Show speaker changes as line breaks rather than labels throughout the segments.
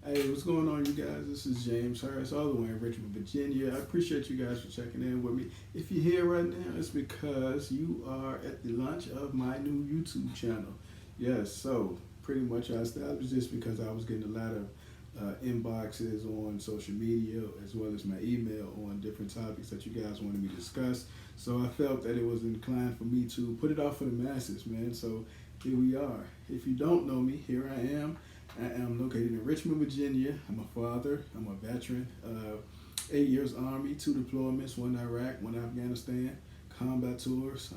Hey, what's going on, you guys? This is James Harris, all the way in Richmond, Virginia. I appreciate you guys for checking in with me. If you're here right now, it's because you are at the launch of my new YouTube channel. Yes, so pretty much I established this because I was getting a lot of inboxes on social media as well as my email on different topics that you guys wanted me to discuss. So I felt that it was inclined for me to put it out for the masses, man. So here we are. If you don't know me, here I am. I am located in Richmond, Virginia. I'm a father. I'm a veteran. 8 years Army, 2 deployments, one Iraq, one Afghanistan, combat tours.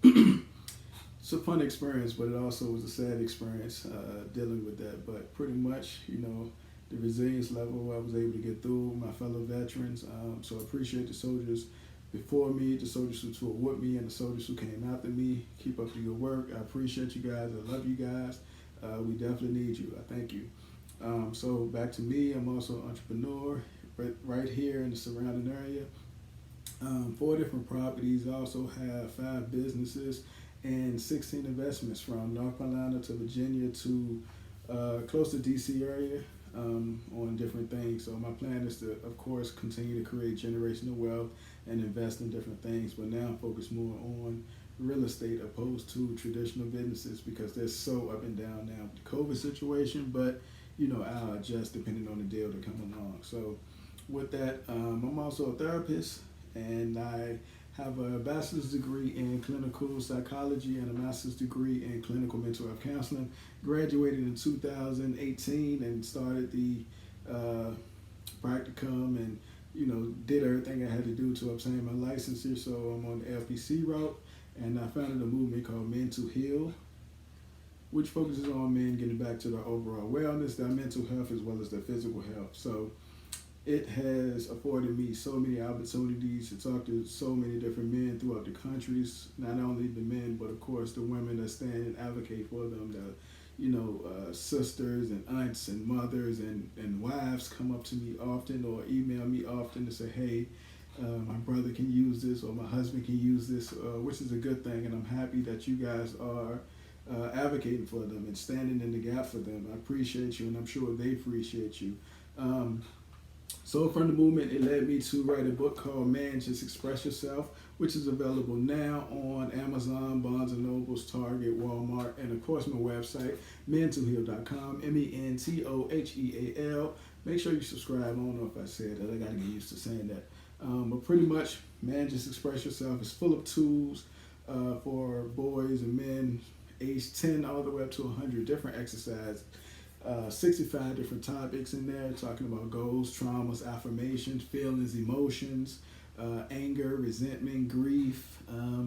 It's a fun experience, but it also was a sad experience dealing with that. But pretty much, the resilience level I was able to get through my fellow veterans. So I appreciate the soldiers before me, the soldiers who toured with me, and the soldiers who came after me. Keep up the good work. I appreciate you guys. I love you guys. We definitely need you. I thank you. So back to me. I'm also an entrepreneur right here in the surrounding area. 4 different properties. I also have 5 businesses and 16 investments from North Carolina to Virginia to close to DC area on different things. So my plan is to, of course, continue to create generational wealth and invest in different things. But now I'm focused more on real estate opposed to traditional businesses because they're so up and down now with the COVID situation. But I'll adjust depending on the deal that come along. So with that, I'm also a therapist, and I have a bachelor's degree in clinical psychology and a master's degree in clinical mental health counseling. Graduated in 2018 and started the practicum and did everything I had to do to obtain my licensure. So I'm on the LPC route, and I founded a movement called Men to Heal, which focuses on men getting back to their overall wellness, their mental health, as well as their physical health. So it has afforded me so many opportunities to talk to so many different men throughout the countries, not only the men, but of course the women that stand and advocate for them, sisters and aunts and mothers and wives come up to me often or email me often to say, hey, my brother can use this or my husband can use this, which is a good thing. And I'm happy that you guys are advocating for them and standing in the gap for them. I appreciate you, and I'm sure they appreciate you. So from the movement, it led me to write a book called Man, Just Express Yourself, which is available now on Amazon, Barnes & Nobles, Target, Walmart, and of course my website, mentoheal.com, mentoheal. Make sure you subscribe. I don't know if I said that. I got to get used to saying that. But pretty much, Man, Just Express Yourself is full of tools for boys and men age 10 all the way up to 100 different exercises. 65 different topics in there, talking about goals, traumas, affirmations, feelings, emotions, anger, resentment, grief,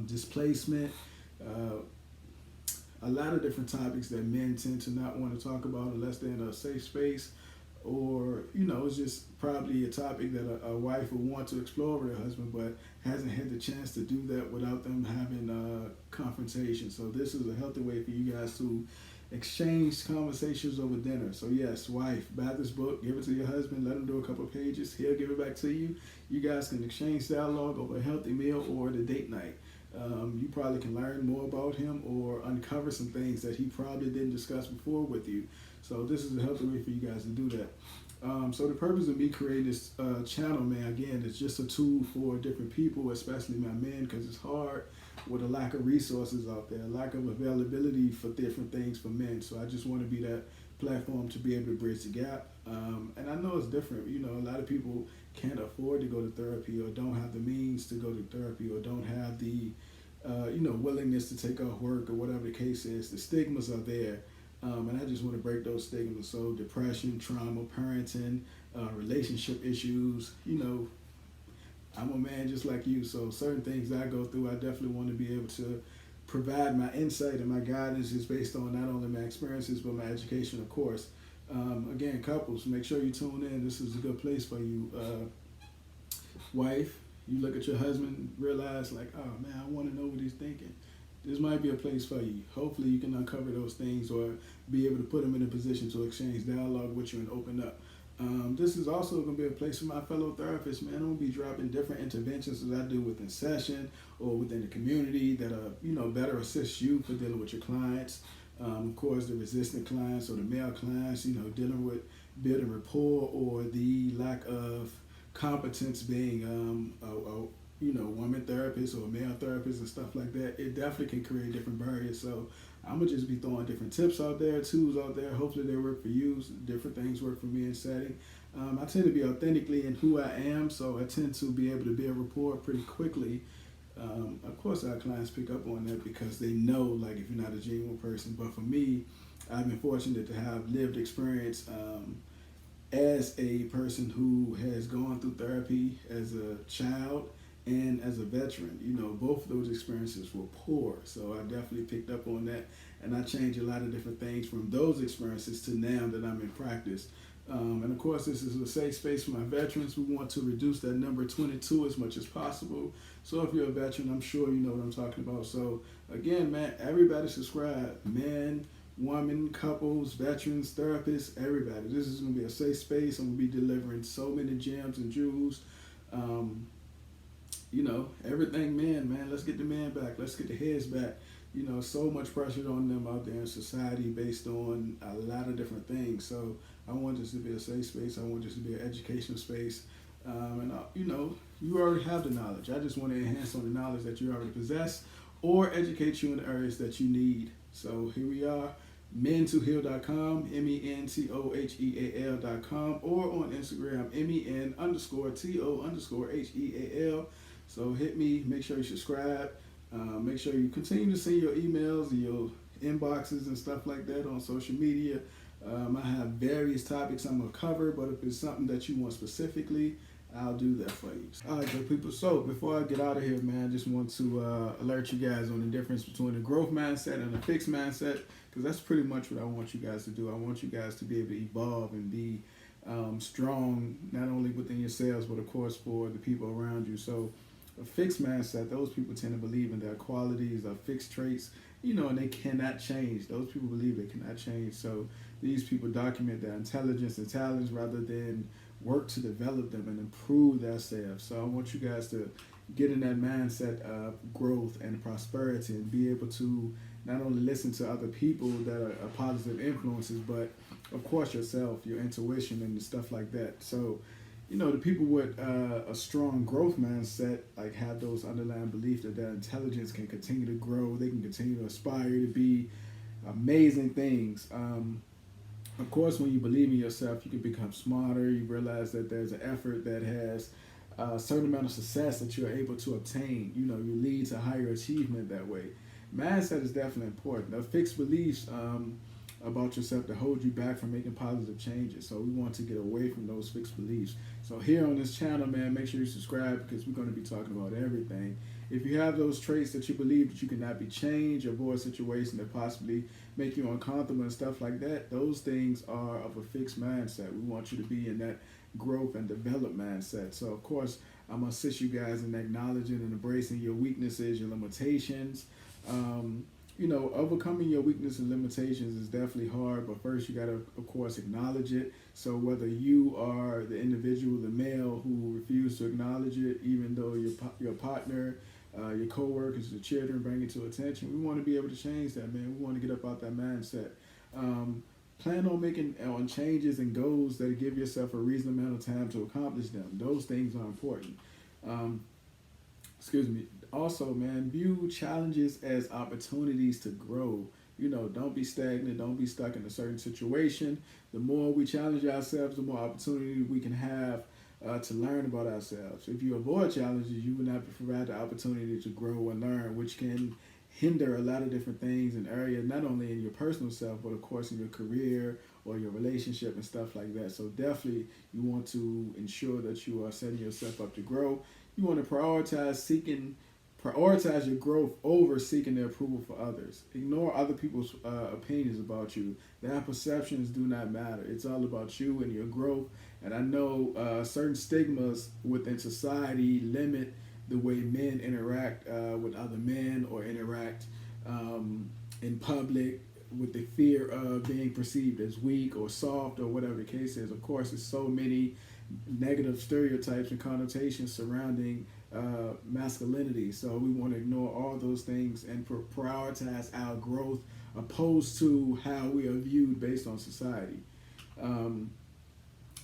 displacement, a lot of different topics that men tend to not want to talk about unless they're in a safe space, or it's just probably a topic that a wife would want to explore with her husband but hasn't had the chance to do that without them having a confrontation. So this is a healthy way for you guys to exchange conversations over dinner. So yes, wife, buy this book, give it to your husband, let him do a couple of pages, he'll give it back to you. You guys can exchange dialogue over a healthy meal or the date night. You probably can learn more about him or uncover some things that he probably didn't discuss before with you. So this is a healthy way for you guys to do that. So the purpose of me creating this channel, man, again, it's just a tool for different people, especially my men, because it's hard with a lack of resources out there, a lack of availability for different things for men. So I just want to be that platform to be able to bridge the gap. And I know it's different. A lot of people can't afford to go to therapy or don't have the means to go to therapy or don't have the, willingness to take off work or whatever the case is. The stigmas are there. And I just want to break those stigmas. So depression, trauma, parenting, relationship issues, I'm a man just like you, so certain things I go through, I definitely want to be able to provide my insight, and my guidance is based on not only my experiences, but my education, of course. Again, couples, make sure you tune in. This is a good place for you. Wife, you look at your husband, realize like, oh man, I want to know what he's thinking. This might be a place for you. Hopefully you can uncover those things or be able to put them in a position to exchange dialogue with you and open up. This is also going to be a place for my fellow therapists, man. I'm going to be dropping different interventions that I do within session or within the community that better assist you for dealing with your clients. Of course, the resistant clients or the male clients, dealing with building rapport or the lack of competence being woman therapist or male therapist and stuff like that, it definitely can create different barriers. So I'm gonna just be throwing different tips out there, tools out there. Hopefully they work for you. Different things work for me in setting. I tend to be authentically in who I am, so I tend to be able to build rapport pretty quickly. Of course, our clients pick up on that because they know, like, if you're not a genuine person. But for me, I've been fortunate to have lived experience as a person who has gone through therapy as a child and as a veteran. Both of those experiences were poor, so I definitely picked up on that, and I changed a lot of different things from those experiences to now that I'm in practice. And of course, this is a safe space for my veterans. We want to reduce that number 22 as much as possible. So if you're a veteran, I'm sure you know what I'm talking about. So again, man, everybody subscribe. Men, women, couples, veterans, therapists, everybody. This is going to be a safe space. I'm going to be delivering so many gems and jewels. Everything men, man. Let's get the men back. Let's get the heads back. So much pressure on them out there in society based on a lot of different things. So I want this to be a safe space. I want this to be an educational space. You already have the knowledge. I just want to enhance on the knowledge that you already possess or educate you in the areas that you need. So here we are, men2heal.com, mentoheal.com, or on Instagram, men_to_heal. So hit me, make sure you subscribe. Make sure you continue to send your emails and your inboxes and stuff like that on social media. I have various topics I'm going to cover, but if it's something that you want specifically, I'll do that for you. All right, good people. So before I get out of here, man, I just want to alert you guys on the difference between a growth mindset and a fixed mindset, because that's pretty much what I want you guys to do. I want you guys to be able to evolve and be strong, not only within yourselves, but of course for the people around you. So a fixed mindset, those people tend to believe in their qualities, their fixed traits, and they cannot change. Those people believe they cannot change. So these people document their intelligence and talents rather than work to develop them and improve themselves. So I want you guys to get in that mindset of growth and prosperity and be able to not only listen to other people that are positive influences, but of course yourself, your intuition and stuff like that. So the people with a strong growth mindset, like, have those underlying beliefs that their intelligence can continue to grow. They can continue to aspire to be amazing things. Of course, when you believe in yourself, you can become smarter. You realize that there's an effort that has a certain amount of success that you're able to obtain. You lead to higher achievement that way. Mindset is definitely important. The fixed beliefs about yourself to hold you back from making positive changes. So we want to get away from those fixed beliefs. So here on this channel, man, make sure you subscribe, because we're going to be talking about everything. If you have those traits that you believe that you cannot be changed, avoid situations that possibly make you uncomfortable and stuff like that, those things are of a fixed mindset. We want you to be in that growth and develop mindset. So of course, I'm going to assist you guys in acknowledging and embracing your weaknesses, your limitations. Overcoming your weakness and limitations is definitely hard, but first you got to, of course, acknowledge it. So whether you are the individual, the male who refuse to acknowledge it, even though your partner, your co-workers, your children bring it to attention, we want to be able to change that, man. We want to get up out that mindset. Plan on making changes and goals that give yourself a reasonable amount of time to accomplish them. Those things are important. Also, man, view challenges as opportunities to grow. Don't be stagnant. Don't be stuck in a certain situation. The more we challenge ourselves, the more opportunity we can have to learn about ourselves. If you avoid challenges, you will not provide the opportunity to grow and learn, which can hinder a lot of different things in areas, not only in your personal self, but of course in your career or your relationship and stuff like that. So definitely you want to ensure that you are setting yourself up to grow. You want to prioritize your growth over seeking their approval for others. Ignore other people's opinions about you. Their perceptions do not matter. It's all about you and your growth. And I know certain stigmas within society limit the way men interact with other men or interact in public, with the fear of being perceived as weak or soft or whatever the case is. Of course, there's so many negative stereotypes and connotations surrounding masculinity. So we want to ignore all those things and prioritize our growth opposed to how we are viewed based on society.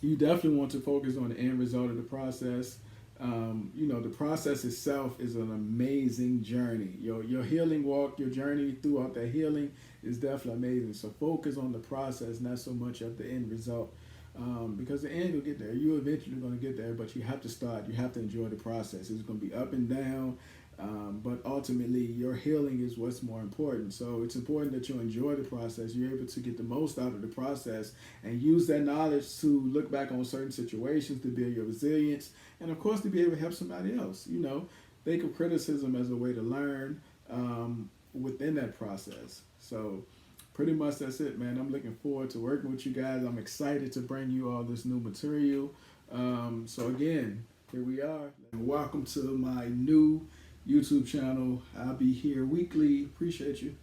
You definitely want to focus on the end result of the process. The process itself is an amazing journey. Your healing walk, your journey throughout that healing is definitely amazing. So focus on the process, not so much of the end result. Because the end will get there. You're eventually going to get there, but you have to start. You have to enjoy the process. It's going to be up and down, but ultimately your healing is what's more important. So it's important that you enjoy the process. You're able to get the most out of the process and use that knowledge to look back on certain situations to build your resilience, and of course to be able to help somebody else. Think of criticism as a way to learn within that process. So pretty much that's it, man. I'm looking forward to working with you guys. I'm excited to bring you all this new material. So again, here we are. Welcome to my new YouTube channel. I'll be here weekly. Appreciate you.